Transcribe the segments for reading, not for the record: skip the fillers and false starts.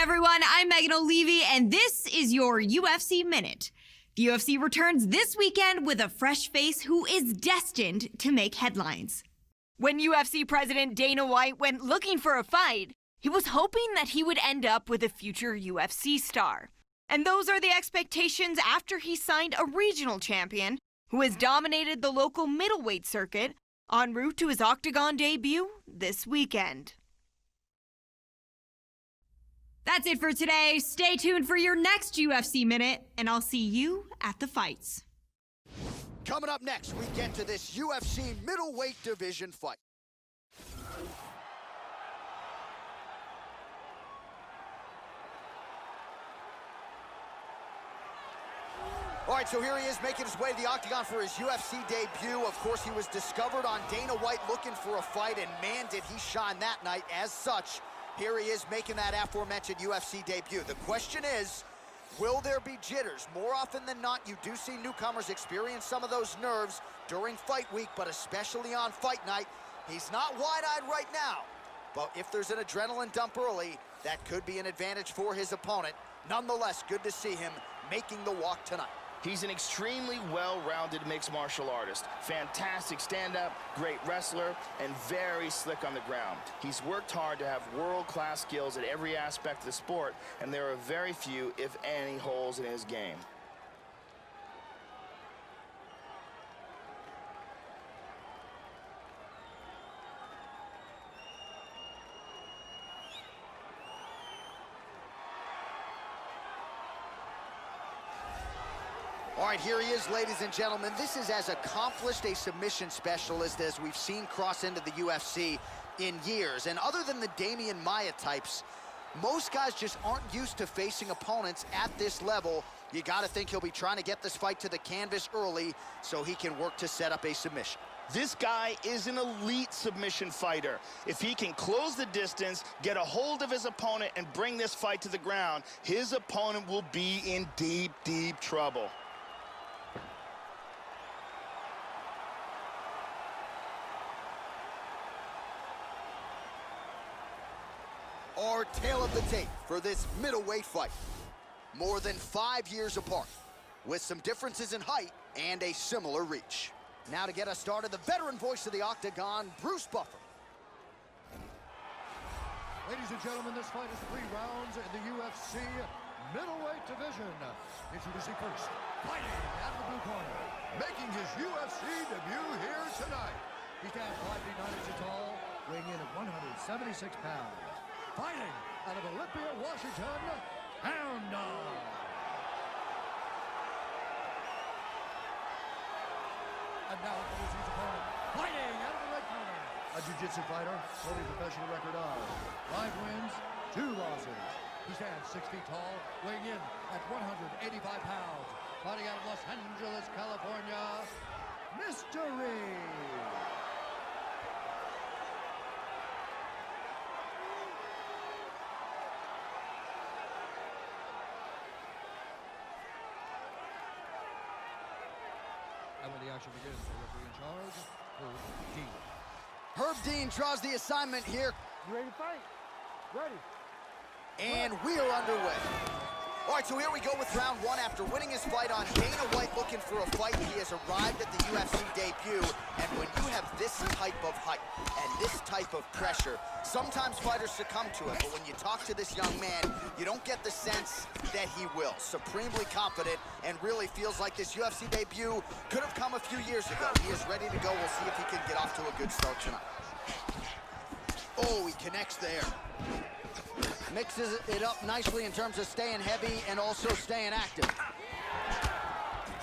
everyone, I'm Megan O'Leary, and this is your UFC Minute. The UFC returns this weekend with a fresh face who is destined to make headlines. When UFC President Dana White went looking for a fight, he was hoping that he would end up with a future UFC star. And those are the expectations after he signed a regional champion who has dominated the local middleweight circuit en route to his Octagon debut this weekend. That's it for today. Stay tuned for your next UFC Minute, and I'll see you at the fights. Coming up next, we get to this UFC middleweight division fight. All right, so here he is making his way to the Octagon for his UFC debut. Of course, he was discovered on Dana White looking for a fight, and man, did he shine that night. As such, here he is making that aforementioned UFC debut. The question is, will there be jitters? More often than not, you do see newcomers experience some of those nerves during fight week, but especially on fight night. He's not wide-eyed right now, but if there's an adrenaline dump early, that could be an advantage for his opponent. Nonetheless, good to see him making the walk tonight. He's an extremely well-rounded mixed martial artist. Fantastic stand-up, great wrestler, and very slick on the ground. He's worked hard to have world-class skills at every aspect of the sport, and there are very few, if any, holes in his game. All right, here he is, ladies and gentlemen. This is as accomplished a submission specialist as we've seen cross into the UFC in years. And other than the Damian Maia types, most guys just aren't used to facing opponents at this level. You got to think he'll be trying to get this fight to the canvas early so he can work to set up a submission. This guy is an elite submission fighter. If he can close the distance, get a hold of his opponent, and bring this fight to the ground, his opponent will be in deep, deep trouble. Our tail of the tape for this middleweight fight. More than 5 years apart, with some differences in height and a similar reach. Now to get us started, the veteran voice of the Octagon, Bruce Buffer. Ladies and gentlemen, this fight is 3 rounds in the UFC middleweight division. Introducing first, fighting out of the blue corner, making his UFC debut here tonight. He stands 5 feet 9 inches tall, weighing in at 176 pounds. Fighting out of Olympia, Washington, Hound Dog. And now introducing his opponent, fighting out of the red corner, a jiu-jitsu fighter, holding a professional record of 5 wins, 2 losses. He stands 6 feet tall, weighing in at 185 pounds. Fighting out of Los Angeles, California, Mystery. And when the action begins, the referee in charge, Herb Dean. Herb Dean draws the assignment here. You ready to fight? Ready. And we are underway. All right, so here we go with round 1. After winning his fight on Dana White looking for a fight, he has arrived at the UFC debut. And when you have this type of height and this type of pressure, sometimes fighters succumb to it. But when you talk to this young man, you don't get the sense that he will. Supremely confident and really feels like this UFC debut could have come a few years ago. He is ready to go. We'll see if he can get off to a good start tonight. Oh, he connects there. Mixes it up nicely in terms of staying heavy and also staying active.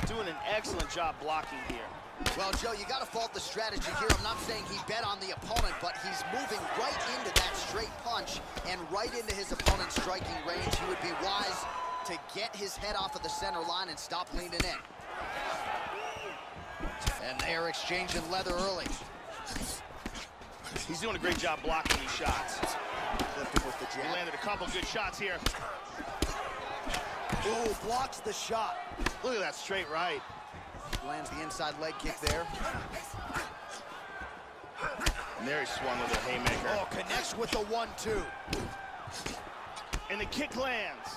Doing an excellent job blocking here. Well, Joe, you got to fault the strategy here. I'm not saying he bet on the opponent, but he's moving right into that straight punch and right into his opponent's striking range. He would be wise to get his head off of the center line and stop leaning in. And they're exchanging leather early. He's doing a great job blocking these shots. Lifting with the jab. He landed a couple good shots here. Ooh, blocks the shot. Look at that straight right. Lands the inside leg kick there. And there he swung with a haymaker. Oh, connects with the 1-2. And the kick lands.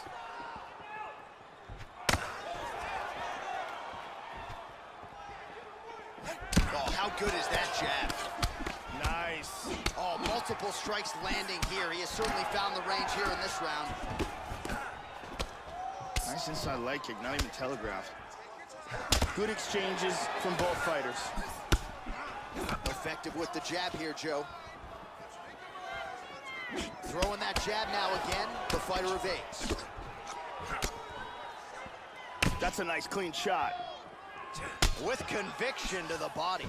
Oh, how good is that jab? Nice. Oh, multiple strikes landing here. He has certainly found the range here in this round. Nice inside leg kick, not even telegraphed. Good exchanges from both fighters. Effective with the jab here, Joe. Throwing that jab now again. The fighter evades. That's a nice clean shot. With conviction to the body.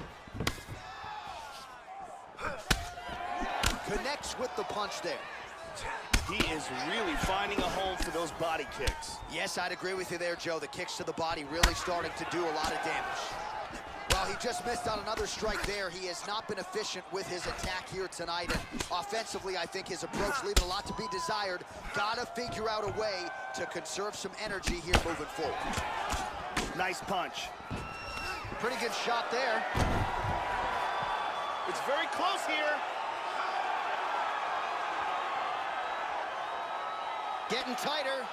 Connects with the punch there. He is really finding a home for those body kicks. Yes, I'd agree with you there, Joe. The kicks to the body really starting to do a lot of damage. Well, he just missed on another strike there. He has not been efficient with his attack here tonight. And offensively, I think his approach leaving a lot to be desired. Gotta figure out a way to conserve some energy here moving forward. Nice punch. Pretty good shot there. It's very close here. Getting tighter.